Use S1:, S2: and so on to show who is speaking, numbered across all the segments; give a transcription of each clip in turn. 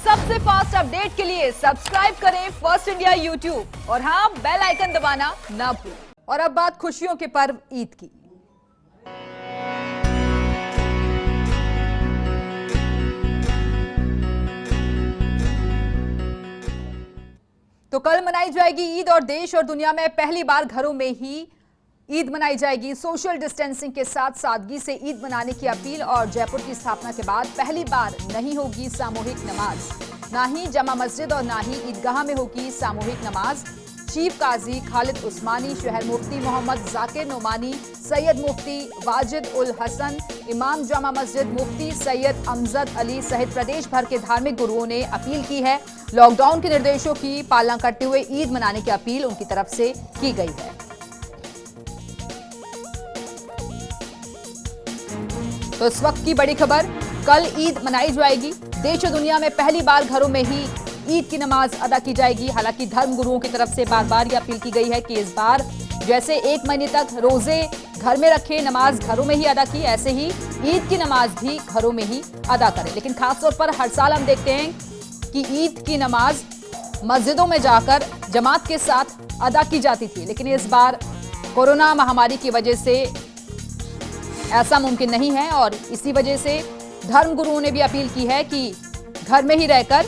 S1: सबसे fast update के लिए सब्सक्राइब करें फर्स्ट इंडिया यूट्यूब और हाँ, बेल आइकन दबाना ना भूलें। और अब बात खुशियों के पर्व ईद की। तो कल मनाई जाएगी ईद और देश और दुनिया में पहली बार घरों में ही ईद मनाई जाएगी। सोशल डिस्टेंसिंग के साथ सादगी से ईद मनाने की अपील और जयपुर की स्थापना के बाद पहली बार नहीं होगी सामूहिक नमाज, ना ही जमा मस्जिद और ना ही ईदगाह में होगी सामूहिक नमाज। चीफ काजी खालिद उस्मानी, शहर मुफ्ती मोहम्मद जाकिर नोमानी, सैयद मुफ्ती वाजिद उल हसन, इमाम जामा मस्जिद मुफ्ती सैयद अमजद अली सहित प्रदेश भर के धार्मिक गुरुओं ने अपील की है। लॉकडाउन के निर्देशों की पालना करते हुए ईद मनाने की अपील उनकी तरफ से की गई है। तो इस वक्त की बड़ी खबर, कल ईद मनाई जाएगी। देश और दुनिया में पहली बार घरों में ही ईद की नमाज अदा की जाएगी। हालांकि धर्म गुरुओं की तरफ से बार बार यह अपील की गई है कि इस बार जैसे 1 महीने तक रोजे घर में रखे, नमाज घरों में ही अदा की, ऐसे ही ईद की नमाज भी घरों में ही अदा करें। लेकिन खासतौर पर हर साल हम देखते हैं कि ईद की नमाज मस्जिदों में जाकर जमात के साथ अदा की जाती थी, लेकिन इस बार कोरोना महामारी की वजह से ऐसा मुमकिन नहीं है और इसी वजह से धर्म गुरुओं ने भी अपील की है कि घर में ही रहकर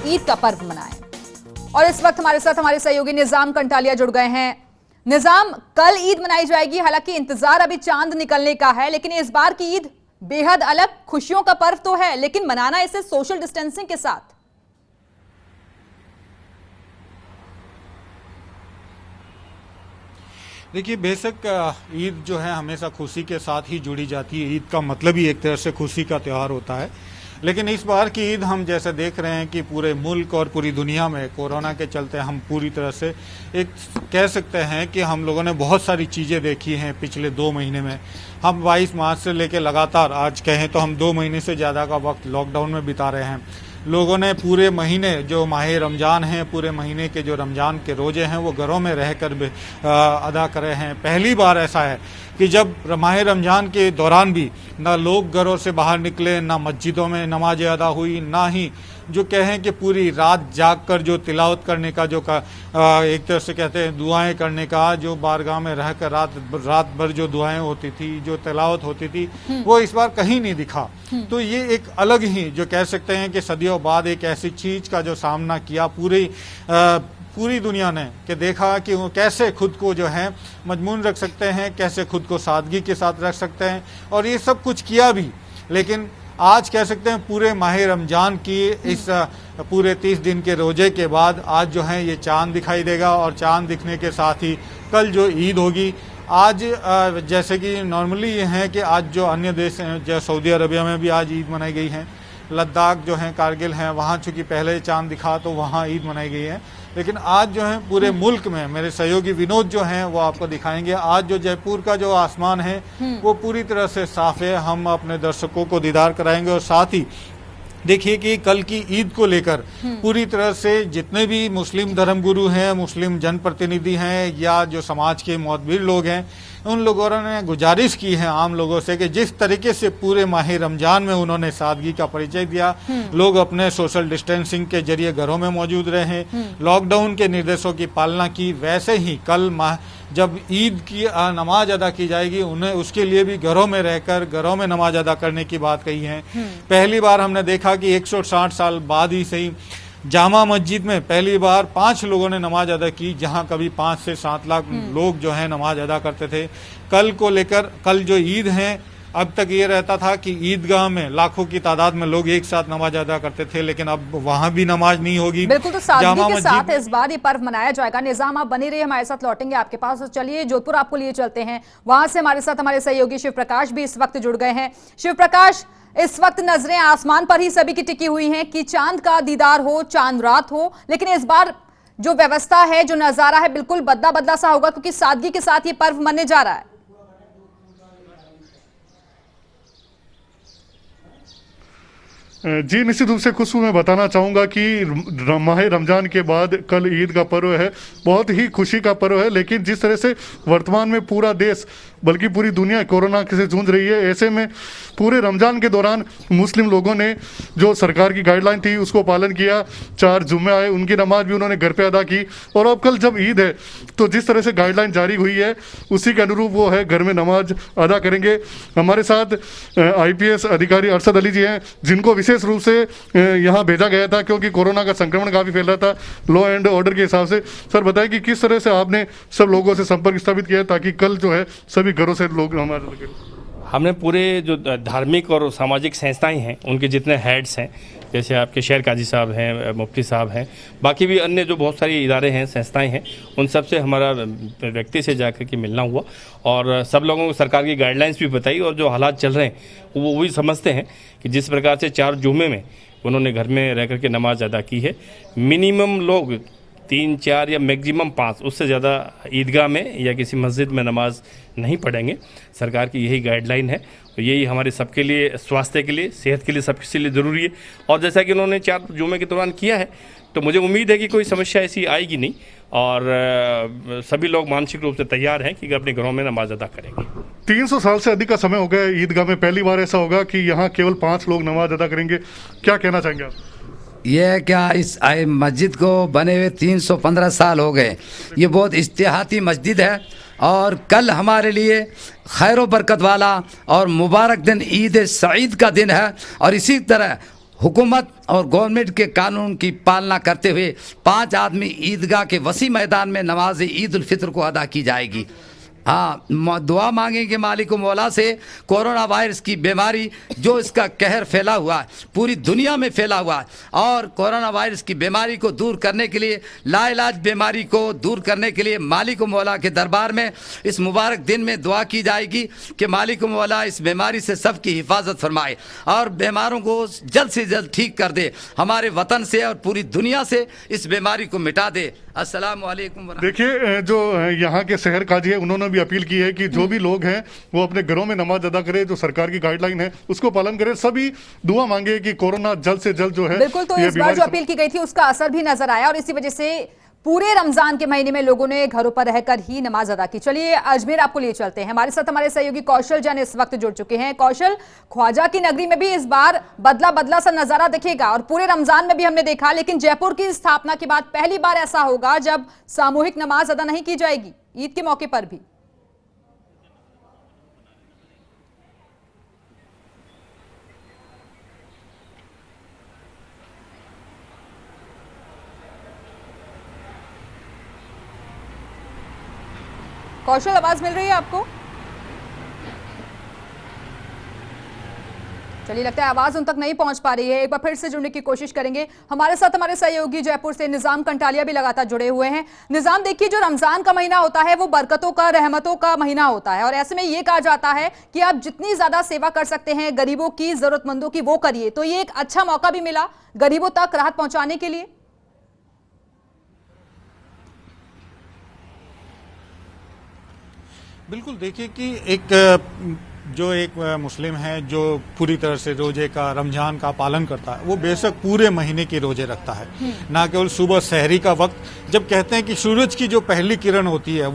S1: ईद का पर्व मनाएं। और इस वक्त हमारे साथ हमारे सहयोगी निजाम कंटालिया जुड़ गए हैं। निजाम, कल ईद मनाई जाएगी, हालांकि इंतजार अभी चांद निकलने का है, लेकिन इस बार की ईद बेहद अलग, खुशियों का पर्व तो है, लेकिन मनाना इसे सोशल डिस्टेंसिंग के साथ।
S2: देखिए, बेशक ईद जो है हमेशा खुशी के साथ ही जुड़ी जाती है। ईद का मतलब ही एक तरह से खुशी का त्यौहार होता है, लेकिन इस बार की ईद हम जैसे देख रहे हैं कि पूरे मुल्क और पूरी दुनिया में कोरोना के चलते हम पूरी तरह से एक कह सकते हैं कि हम लोगों ने बहुत सारी चीज़ें देखी हैं पिछले 2 महीने में। हम 22 मार्च से लेकर लगातार आज कहें तो हम 2 महीने से ज़्यादा का वक्त लॉकडाउन में बिता रहे हैं। लोगों ने पूरे महीने जो माह रमज़ान हैं, पूरे महीने के जो रमज़ान के रोज़े हैं वो घरों में रहकर अदा करे हैं। पहली बार ऐसा है कि जब माह रमज़ान के दौरान भी ना लोग घरों से बाहर निकले, ना मस्जिदों में नमाज अदा हुई, ना ही जो कहें कि पूरी रात जाग कर जो तिलावत करने का जो एक तरह से कहते हैं दुआएं करने का, जो बारगाह में रहकर रात भर जो दुआएं होती थी, जो तिलावत होती थी, वो इस बार कहीं नहीं दिखा। तो ये एक अलग ही जो कह सकते हैं कि सदियों बाद एक ऐसी चीज का जो सामना किया पूरी दुनिया ने, कि देखा कि वो कैसे खुद को जो है मजमून रख सकते हैं, कैसे खुद को सादगी के साथ रख सकते हैं, और ये सब कुछ किया भी। लेकिन आज कह सकते हैं पूरे माह रमजान की इस पूरे 30 दिन के रोजे के बाद आज जो है ये चांद दिखाई देगा, और चांद दिखने के साथ ही कल जो ईद होगी। आज जैसे कि नॉर्मली ये है कि आज जो अन्य देश हैं, जैसे सऊदी अरबिया में भी आज ईद मनाई गई है, लद्दाख जो है कारगिल है, वहाँ चूँकि पहले चांद दिखा तो वहाँ ईद मनाई गई है। लेकिन आज जो है पूरे मुल्क में, मेरे सहयोगी विनोद जो हैं वो आपको दिखाएंगे, आज जो जयपुर का जो आसमान है वो पूरी तरह से साफ है। हम अपने दर्शकों को दीदार कराएंगे, और साथ ही देखिए कि कल की ईद को लेकर पूरी तरह से जितने भी मुस्लिम धर्मगुरु हैं, मुस्लिम जनप्रतिनिधि हैं, या जो समाज के मोतबर लोग हैं, उन लोगों ने गुजारिश की है आम लोगों से कि जिस तरीके से पूरे माह रमजान में उन्होंने सादगी का परिचय दिया, लोग अपने सोशल डिस्टेंसिंग के जरिए घरों में मौजूद रहे, लॉकडाउन के निर्देशों की पालना की, वैसे ही कल जब ईद की नमाज अदा की जाएगी, उन्हें उसके लिए भी घरों में रहकर घरों में नमाज अदा करने की बात कही है। पहली बार हमने देखा कि 160 साल बाद ही सही जामा मस्जिद में पहली बार 5 लोगों ने नमाज अदा की, जहां कभी 5 से 7 लाख लोग जो है नमाज अदा करते थे। कल को लेकर कल जो ईद है, अब तक ये रहता था कि ईदगाह में लाखों की तादाद में लोग एक साथ नमाज अदा करते थे, लेकिन अब वहां भी नमाज नहीं होगी।
S1: बिल्कुल, तो सादगी के साथ इस बार ये पर्व मनाया जाएगा। निजाम, आप बने रहिए, हमारे साथ लौटेंगे आपके पास। तो चलिए जोधपुर आपको लिए चलते हैं, वहां से हमारे साथ हमारे सहयोगी शिव प्रकाश भी इस वक्त जुड़ गए हैं। शिव प्रकाश, इस वक्त नजरें आसमान पर ही सभी की टिकी हुई हैं कि चांद का दीदार हो, चांद रात हो, लेकिन इस बार जो व्यवस्था है, जो नजारा है, बिल्कुल बदला बदला सा होगा, क्योंकि सादगी के साथ ये पर्व मनने जा रहा है।
S3: जी निश्चित रूप से खुशबू मैं बताना चाहूँगा कि माह रमज़ान के बाद कल ईद का पर्व है, बहुत ही खुशी का पर्व है। लेकिन जिस तरह से वर्तमान में पूरा देश बल्कि पूरी दुनिया कोरोना से जूझ रही है, ऐसे में पूरे रमज़ान के दौरान मुस्लिम लोगों ने जो सरकार की गाइडलाइन थी उसको पालन किया। 4 जुम्मे आए, उनकी नमाज भी उन्होंने घर पे अदा की। और अब कल जब ईद है तो जिस तरह से गाइडलाइन जारी हुई है उसी के अनुरूप वो है घर में नमाज अदा करेंगे। हमारे साथ IPS अधिकारी अरशद अली जी हैं, जिनको विशेष रूप से यहाँ भेजा गया था क्योंकि कोरोना का संक्रमण काफ़ी फैल रहा था लॉ एंड ऑर्डर के हिसाब से। सर बताएं कि किस तरह से आपने सब लोगों से संपर्क स्थापित किया ताकि कल जो है सभी घरों से लोग हमारे।
S4: हमने पूरे जो धार्मिक और सामाजिक संस्थाएं हैं उनके जितने हेड्स हैं, जैसे आपके शहर काजी साहब हैं, मुफ्ती साहब हैं, बाकी भी अन्य जो बहुत सारी इदारे हैं, संस्थाएं हैं, उन सब से हमारा व्यक्ति से जाकर के मिलना हुआ और सब लोगों को सरकार की गाइडलाइंस भी बताई और जो हालात चल रहे हैं वो भी समझते हैं कि जिस प्रकार से 4 जुम्मे में उन्होंने घर में रह कर के नमाज अदा की है, मिनिमम लोग 3-4 या मैक्सिमम 5, उससे ज़्यादा ईदगाह में या किसी मस्जिद में नमाज नहीं पढ़ेंगे। सरकार की यही गाइडलाइन है और यही हमारे सबके लिए, स्वास्थ्य के लिए, सेहत के लिए, सबके लिए ज़रूरी है। और जैसा कि उन्होंने 4 जुम्मे के दौरान किया है तो मुझे उम्मीद है कि कोई समस्या ऐसी आएगी नहीं और सभी लोग मानसिक रूप से तैयार हैं कि अपने घरों में नमाज अदा करेंगे।
S3: 300 साल से अधिक का समय हो गया ईदगाह में, पहली बार ऐसा होगा कि यहाँ केवल 5 लोग नमाज अदा करेंगे। क्या कहना चाहेंगे आप?
S5: ये क्या इस मस्जिद को बने हुए 315 साल हो गए। ये बहुत इस्तेहाती मस्जिद है और कल हमारे लिए खैर बरकत वाला और मुबारक दिन ईद सईद का दिन है। और इसी तरह हुकूमत और गवर्नमेंट के कानून की पालना करते हुए 5 आदमी ईदगाह के वसी मैदान में नमाज ईद उल फित्र को अदा की जाएगी। हाँ, दुआ मांगेंगे मालिक मौला से कोरोना वायरस की बीमारी जो इसका कहर फैला हुआ है, पूरी दुनिया में फैला हुआ है, और कोरोना वायरस की बीमारी को दूर करने के लिए, लाइलाज बीमारी को दूर करने के लिए मालिक मौला के दरबार में इस मुबारक दिन में दुआ की जाएगी कि मालिक मौला इस बीमारी से सबकी हिफाजत फरमाए और बीमारों को जल्द से जल्द ठीक कर दे, हमारे वतन से और पूरी दुनिया से इस बीमारी को मिटा दे। अस्सलाम वालेकुम।
S3: देखिए, जो यहाँ के शहर काजी है उन्होंने भी अपील की है कि जो भी लोग हैं वो अपने घरों में नमाज अदा करें, जो सरकार की गाइडलाइन है उसको पालन करें। सभी दुआ मांगे कि कोरोना जल्द से जल्द जो है।
S1: बिल्कुल, तो इस बार जो अपील की गई थी उसका असर भी नजर आया और इसी वजह से पूरे रमजान के महीने में लोगों ने घरों पर रहकर ही नमाज अदा की। चलिए अजमेर आपको लिए चलते हैं, हमारे साथ हमारे सहयोगी कौशल जैन इस वक्त जुड़ चुके हैं। कौशल, ख्वाजा की नगरी में भी इस बार बदला बदला सा नजारा दिखेगा और पूरे रमजान में भी हमने देखा, लेकिन जयपुर की स्थापना के बाद पहली बार ऐसा होगा जब सामूहिक नमाज अदा नहीं की जाएगी ईद के मौके पर भी। कौशल, आवाज मिल रही है आपको? चलिए, लगता है आवाज उन तक नहीं पहुंच पा रही है। एक बार फिर से जुड़ने की कोशिश करेंगे। हमारे साथ हमारे सहयोगी जयपुर से निजाम कंटालिया भी लगातार जुड़े हुए हैं। निजाम, देखिए, जो रमजान का महीना होता है वो बरकतों का, रहमतों का महीना होता है और ऐसे में ये कहा जाता है कि आप जितनी ज्यादा सेवा कर सकते हैं गरीबों की, जरूरतमंदों की, वो करिए। तो ये एक अच्छा मौका भी मिला गरीबों तक राहत पहुंचाने के लिए।
S2: बिल्कुल, देखिए कि एक मुस्लिम है जो पूरी तरह से रोजे का, रमजान का पालन करता है, वो बेशक पूरे महीने के रोजे रखता है, ना केवल सुबह सहरी का वक्त। जब कहते हैं कि सूरज की जो पहली किरण होती है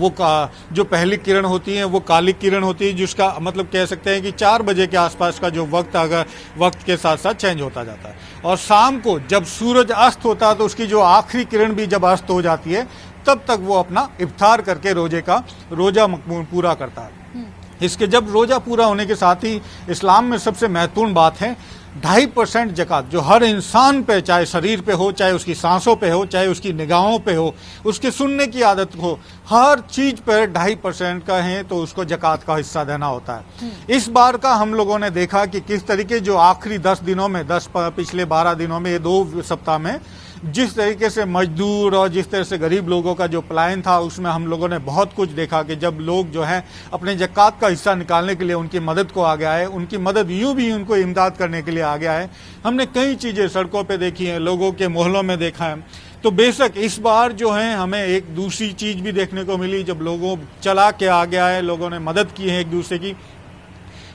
S2: जो पहली किरण होती है वो काली किरण होती है, जिसका मतलब कह सकते हैं कि 4 बजे के आसपास का जो वक्त, अगर वक्त के साथ साथ चेंज होता जाता है, और शाम को जब सूरज अस्त होता है तो उसकी जो आखिरी किरण भी जब अस्त हो जाती है तब तक वो अपना इफ्तार करके रोजा पूरा करता है। इसके जब रोजा पूरा होने के साथ ही इस्लाम में सबसे महत्वपूर्ण बात है 2.5% ज़कात, जो हर इंसान पे, चाहे शरीर पे हो, चाहे उसकी सांसों पे हो, चाहे उसकी निगाहों पे हो, उसके सुनने की आदत हो, हर चीज पर 2.5% का है तो उसको ज़कात का हिस्सा देना होता है। इस बार का हम लोगों ने देखा कि किस तरीके जो आखिरी 10 दिनों में, पिछले 12 दिनों में, ये 2 सप्ताह में जिस तरीके से मजदूर और जिस तरह से गरीब लोगों का जो पलायन था, उसमें हम लोगों ने बहुत कुछ देखा कि जब लोग जो है अपने ज़कात का हिस्सा निकालने के लिए उनकी मदद को आ गया है, उनकी मदद यूं भी उनको इमदाद करने के लिए आ गया है। हमने कई चीज़ें सड़कों पे देखी हैं, लोगों के मोहल्लों में देखा है। तो बेशक इस बार जो है हमें एक दूसरी चीज़ भी देखने को मिली, जब लोगों चला के आ गया है, लोगों ने मदद की है एक दूसरे की,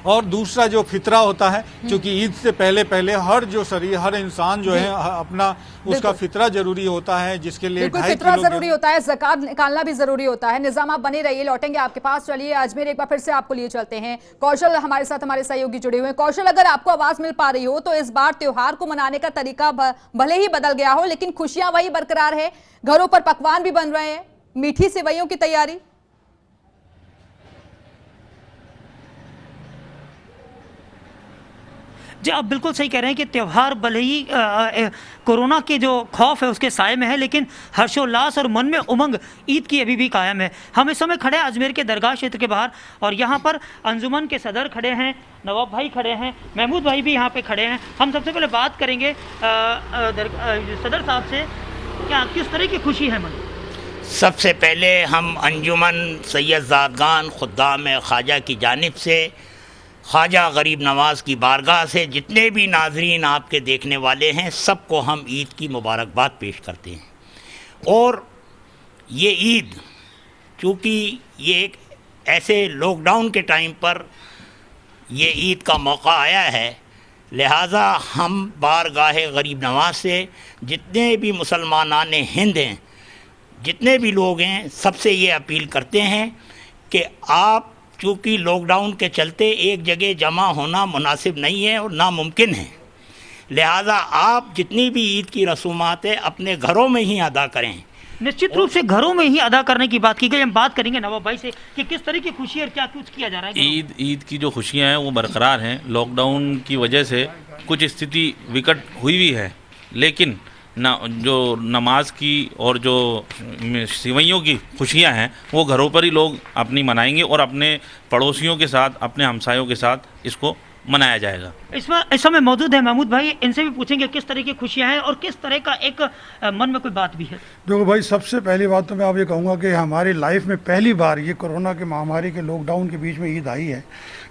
S2: और दूसरा जो फितरा होता है, क्योंकि ईद से पहले पहले हर इंसान जो है अपना उसका फितरा जरूरी होता है, जिसके लिए
S1: बिल्कुल फितरा जरूरी होता है, ज़कात निकालना भी जरूरी होता है। निजाम आप बने रहिए, लौटेंगे आपके पास। चलिए अजमेर एक बार फिर से आपको लिए चलते हैं। कौशल हमारे साथ, हमारे सहयोगी जुड़े हुए हैं। कौशल, अगर आपको आवाज मिल पा रही हो तो इस बार त्योहार को मनाने का तरीका भले ही बदल गया हो, लेकिन खुशियां वही बरकरार है। घरों पर पकवान भी बन रहे हैं, मीठी सेवइयों की तैयारी।
S6: जी, आप बिल्कुल सही कह रहे हैं कि त्यौहार भले ही कोरोना के जो खौफ है उसके साए में है, लेकिन हर्षोल्लास और मन में उमंग ईद की अभी भी कायम है। हम इस समय खड़े हैं अजमेर के दरगाह क्षेत्र के बाहर, और यहाँ पर अंजुमन के सदर खड़े हैं, नवाब भाई खड़े हैं, महमूद भाई भी यहाँ पे खड़े हैं। हम सबसे पहले बात करेंगे सदर साहब से, क्या किस तरह की खुशी है मन?
S7: सबसे पहले हम अंजुमन सैयद ज़ादगान खुद्दाम ख्वाजा की जानिब से, ख्वाजा गरीब नवाज़ की बारगाह से जितने भी नाजरीन आपके देखने वाले हैं, सबको हम ईद की मुबारकबाद पेश करते हैं। और ये ईद, चूँकि ये एक ऐसे लॉकडाउन के टाइम पर ये ईद का मौका आया है, लिहाजा हम बारगाह गरीब नवाज से जितने भी मुसलमानान हिंद हैं, जितने भी लोग हैं, सबसे ये अपील करते हैं कि आप, चूँकि लॉकडाउन के चलते एक जगह जमा होना मुनासिब नहीं है और नामुमकिन है, लिहाजा आप जितनी भी ईद की रसूमात है अपने घरों में ही अदा करें।
S6: निश्चित रूप से घरों में ही अदा करने की बात की गई। हम बात करेंगे नवाब भाई से कि किस तरह की खुशी और क्या कुछ किया जा रहा है।
S8: ईद की जो खुशियां हैं वो बरकरार हैं। लॉकडाउन की वजह से कुछ स्थिति विकट हुई भी है, लेकिन जो नमाज की और जो सिवैयों की खुशियां हैं वो घरों पर ही लोग अपनी मनाएंगे और अपने पड़ोसियों के साथ, अपने हमसायों के साथ इसको मनाया जाएगा।
S6: इस समय मौजूद है महमूद भाई, इनसे भी पूछेंगे किस तरह की खुशियां हैं और किस तरह का एक मन में कोई बात भी है।
S9: देखो भाई, सबसे पहली बात तो मैं आप ये कहूँगा कि हमारी लाइफ में पहली बार ये कोरोना के महामारी के लॉकडाउन के बीच में ईद आई है,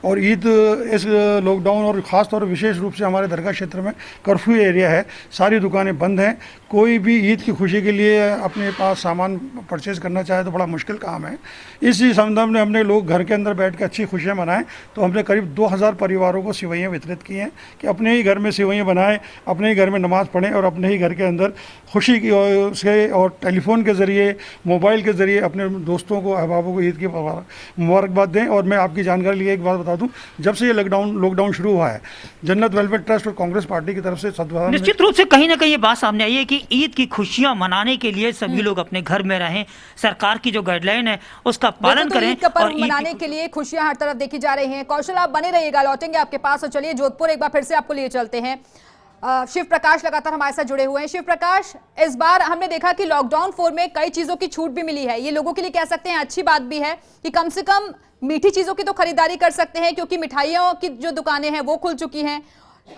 S9: और ईद इस लॉकडाउन और ख़ास तौर पर विशेष रूप से हमारे दरगाह क्षेत्र में कर्फ्यू एरिया है, सारी दुकानें बंद हैं। कोई भी ईद की खुशी के लिए अपने पास सामान परचेज़ करना चाहे तो बड़ा मुश्किल काम है। इसी संदर्भ में हमने लोग घर के अंदर बैठ कर अच्छी खुशियाँ मनाएं, तो हमने करीब 2000 परिवारों को सेवइयाँ वितरित की हैं कि अपने ही घर में सेवइयाँ बनाएं, अपने ही घर में नमाज़ पढ़ें और अपने ही घर के अंदर खुशी की से और टेलीफोन के ज़रिए, मोबाइल के ज़रिए अपने दोस्तों को, अहबाबों को ईद की मुबारकबाद दें। और मैं आपकी जानकारी लिए एक बात बता दूं, जब से ये लॉकडाउन शुरू हुआ है, जन्नत वेलफेयर ट्रस्ट और कांग्रेस पार्टी की तरफ से सद्भावना,
S6: निश्चित रूप से कहीं ना कहीं ये बात सामने आई है कि ईद की खुशियां मनाने के लिए सभी लोग अपने घर में रहें, सरकार की जो गाइडलाइन है उसका पालन करें।
S1: ईद का पर्व मनाने के लिए खुशियां हर तरफ देखी जा रही हैं। कौशल, आप बने रहिएगा, लौटेंगे आपके पास। और चलिए जोधपुर एक बार फिर से आपको लिए चलते हैं। शिव प्रकाश लगातार हमारे साथ जुड़े हुए हैं। शिव प्रकाश, इस बार हमने देखा कि लॉकडाउन 4 में कई चीजों की छूट भी मिली है। ये लोगों के लिए कह सकते हैं अच्छी बात भी है कि कम से कम मीठी चीजों की तो खरीदारी कर सकते हैं, क्योंकि मिठाइयों की जो दुकानें हैं वो खुल चुकी हैं।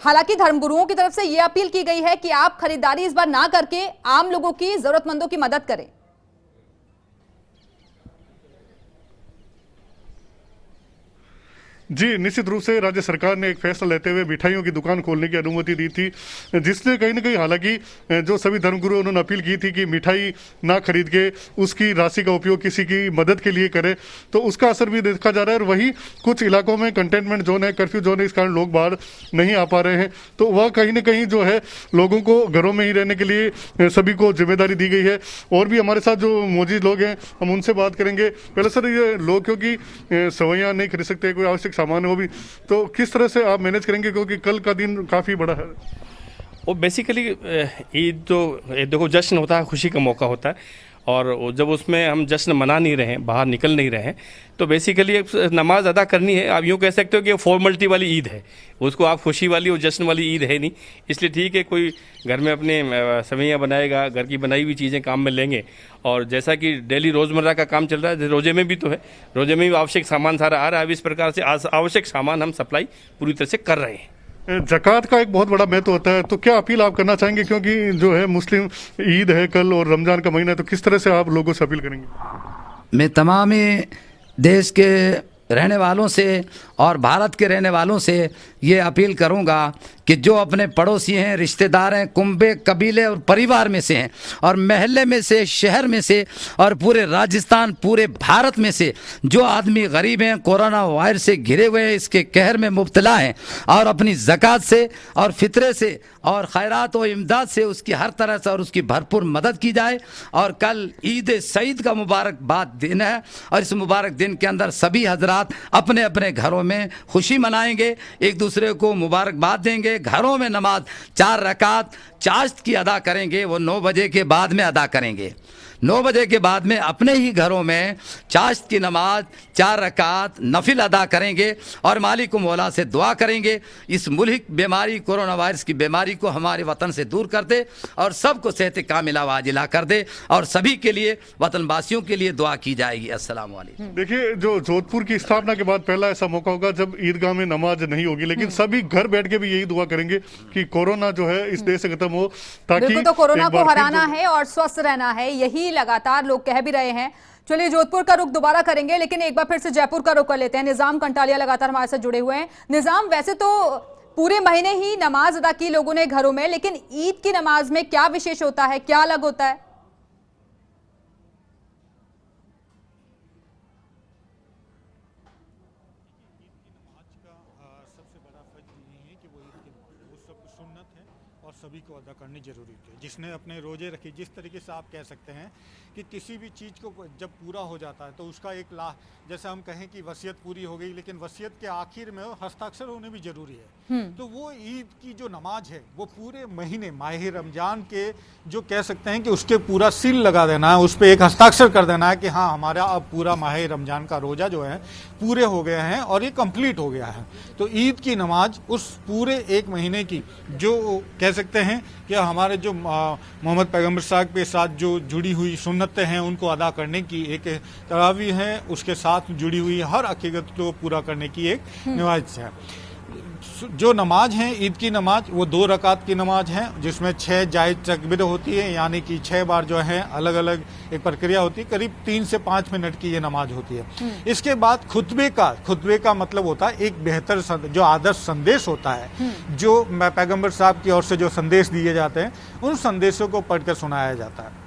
S1: हालांकि धर्मगुरुओं की तरफ से यह अपील की गई है कि आप खरीदारी इस बार ना करके आम लोगों की, जरूरतमंदों की मदद करें।
S3: जी, निश्चित रूप से राज्य सरकार ने एक फैसला लेते हुए मिठाइयों की दुकान खोलने की अनुमति दी थी, जिसने कहीं ना कहीं, हालांकि जो सभी धर्मगुरु उन्होंने अपील की थी कि मिठाई ना खरीद के उसकी राशि का उपयोग किसी की मदद के लिए करें, तो उसका असर भी देखा जा रहा है। और वही कुछ इलाकों में कंटेनमेंट जोन है, कर्फ्यू जोन है, इस कारण लोग बाहर नहीं आ पा रहे हैं, तो वह कहीं ना कहीं जो है लोगों को घरों में ही रहने के लिए सभी को जिम्मेदारी दी गई है। और भी हमारे साथ जो मौजूद लोग हैं, हम उनसे बात करेंगे। पहले सर, ये लोग क्योंकि सवैयाँ नहीं खरीद सकते, कोई आवश्यक सामान हो भी, तो किस तरह से आप मैनेज करेंगे, क्योंकि कल का दिन काफ़ी बड़ा है?
S4: वो बेसिकली ईद तो देखो जश्न होता है, खुशी का मौका होता है, और जब उसमें हम जश्न मना नहीं रहे हैं, बाहर निकल नहीं रहे हैं, तो बेसिकली एक नमाज अदा करनी है। आप यूँ कह सकते हो कि फॉर्मलिटी वाली ईद है, उसको आप खुशी वाली और जश्न वाली ईद है नहीं। इसलिए ठीक है, कोई घर में अपने सेवइयाँ बनाएगा, घर की बनाई हुई चीज़ें काम में लेंगे। और जैसा कि डेली रोज़मर्रा का काम चल रहा है, रोज़े में भी तो है, रोज़े में भी आवश्यक सामान सारा आ रहा है। अब इस प्रकार से आवश्यक सामान हम सप्लाई पूरी तरह से कर रहे हैं।
S3: ज़कात का एक बहुत बड़ा महत्व होता है, तो क्या अपील आप करना चाहेंगे, क्योंकि जो है मुस्लिम ईद है कल और रमज़ान का महीना है, तो किस तरह से आप लोगों से अपील करेंगे?
S5: मैं तमाम देश के रहने वालों से और भारत के रहने वालों से ये अपील करूंगा कि जो अपने पड़ोसी हैं, रिश्तेदार हैं, कुंबे, कबीले और परिवार में से हैं, और महल्ले में से, शहर में से, और पूरे राजस्थान, पूरे भारत में से जो आदमी गरीब हैं, कोरोना वायरस से घिरे हुए हैं, इसके कहर में मुब्तला हैं, और अपनी ज़कात से और फितरे से और खैरात व इमदाद से उसकी हर तरह से और उसकी भरपूर मदद की जाए। और कल ईद सईद का मुबारकबाद दिन है, और इस मुबारक दिन के अंदर सभी हजरात अपने अपने घरों में खुशी मनाएंगे, एक दूसरे को मुबारकबाद देंगे, घरों में नमाज 4 रकात चाश्त की अदा करेंगे, वो 9 बजे के बाद में अदा करेंगे। 9 बजे के बाद में अपने ही घरों में चाश्त की नमाज 4 रकात नफिल अदा करेंगे और मालिक मौला से दुआ करेंगे इस मुल्क बीमारी, कोरोना वायरस की बीमारी को हमारे वतन से दूर कर दे और सबको सेहत कामिला वाजिला कर दे, और सभी के लिए, वतनवासियों के लिए दुआ की जाएगी। अस्सलाम वालेकुम।
S3: देखिए, जो जोधपुर की स्थापना के बाद पहला ऐसा मौका होगा जब ईदगाह में नमाज नहीं होगी, लेकिन सभी घर बैठ के भी यही दुआ करेंगे कि कोरोना जो है इस देश से खत्म हो, ताकि
S1: बिल्कुल, तो कोरोना
S3: एक बार
S1: को
S3: फिर
S1: हराना है और स्वस्थ रहना है, यही लगातार लोग कह भी रहे हैं। चलिए, जोधपुर का रुख दोबारा करेंगे, लेकिन एक बार फिर से जयपुर का रुख कर लेते हैं। निजाम कंटालिया लगातार हमारे साथ जुड़े हुए हैं। निजाम, वैसे तो पूरे महीने ही नमाज अदा की लोगों ने घरों में, लेकिन ईद की नमाज में क्या विशेष होता है, क्या अलग होता है?
S2: सबसे बड़ा फर्ज ये है कि वो ईद की नमाज वो सब सुन्नत है और सभी को अदा करनी जरूरी है। जिसने अपने रोजे रखे, जिस तरीके से आप कह सकते हैं कि किसी भी चीज़ को जब पूरा हो जाता है तो उसका एक जैसे हम कहें कि वसीयत पूरी हो गई, लेकिन वसीयत के आखिर में हस्ताक्षर होने भी जरूरी है। तो वो ईद की जो नमाज है वो पूरे महीने माह रमजान के जो कह सकते हैं कि उसके पूरा सील लगा देना है, उस पर एक हस्ताक्षर कर देना है कि हाँ, हमारा अब पूरा माह रमजान का रोजा जो है पूरे हो गए हैं और ये कंप्लीट हो गया है। तो ईद की नमाज उस पूरे एक महीने की जो कह सकते हैं कि हमारे जो मोहम्मद पैगम्बर साहब के साथ जो जुड़ी हुई सुन्नतें हैं उनको अदा करने की एक तरावी है, उसके साथ जुड़ी हुई हर अकीदत को पूरा करने की एक नमाज है। जो नमाज है ईद की नमाज वो 2 रकात की नमाज है, जिसमें 6 जायज़ तकबीर होती है, यानी कि 6 बार जो है अलग अलग एक प्रक्रिया होती है। करीब 3 से 5 मिनट की ये नमाज होती है। इसके बाद खुतबे का मतलब होता है एक बेहतर जो आदर्श संदेश होता है, जो पैगम्बर साहब की ओर से जो संदेश दिए जाते हैं उन संदेशों को पढ़कर सुनाया जाता है।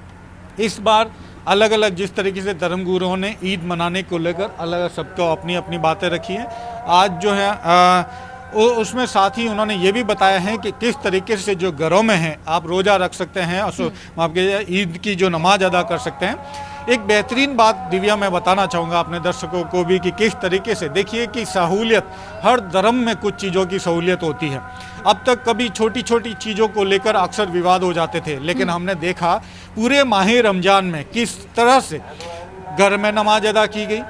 S2: इस बार अलग अलग जिस तरीके से धर्मगुरुओं ने ईद मनाने को लेकर अलग सबको अपनी अपनी बातें रखी हैं। आज जो है उसमें साथ ही उन्होंने ये भी बताया है कि किस तरीके से जो घरों में हैं आप रोज़ा रख सकते हैं और आपके ईद की जो नमाज अदा कर सकते हैं। एक बेहतरीन बात दिव्या मैं बताना चाहूँगा अपने दर्शकों को भी कि किस तरीके से देखिए कि सहूलियत, हर धर्म में कुछ चीज़ों की सहूलियत होती है। अब तक कभी छोटी छोटी चीज़ों को लेकर अक्सर विवाद हो जाते थे, लेकिन हमने देखा पूरे माह रमजान में किस तरह से घर में नमाज अदा की गई,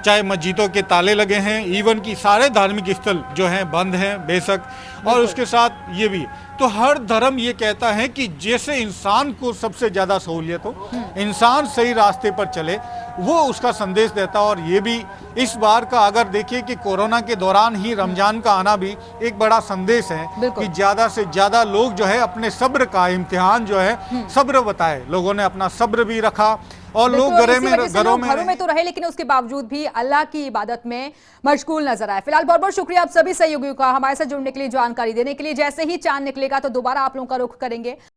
S2: चाहे मस्जिदों के ताले लगे हैं, इवन कि सारे धार्मिक स्थल जो हैं बंद हैं बेशक, और उसके साथ ये भी तो हर धर्म ये कहता है कि जैसे इंसान को सबसे ज़्यादा सहूलियत हो, इंसान सही रास्ते पर चले, वो उसका संदेश देता। और ये भी इस बार का अगर देखिए कि कोरोना के दौरान ही रमजान का आना भी एक बड़ा संदेश है कि ज़्यादा से ज़्यादा लोग जो है अपने सब्र का इम्तिहान जो है सब्र बताए। लोगों ने अपना सब्र भी रखा और लोग घरों में
S1: तो रहे, लेकिन उसके बावजूद भी अल्लाह की इबादत में मशगूल नजर आए। फिलहाल बहुत बहुत शुक्रिया आप सभी सहयोगियों का हमारे साथ जुड़ने के लिए, जानकारी देने के लिए। जैसे ही चांद निकलेगा तो दोबारा आप लोगों का रुख करेंगे।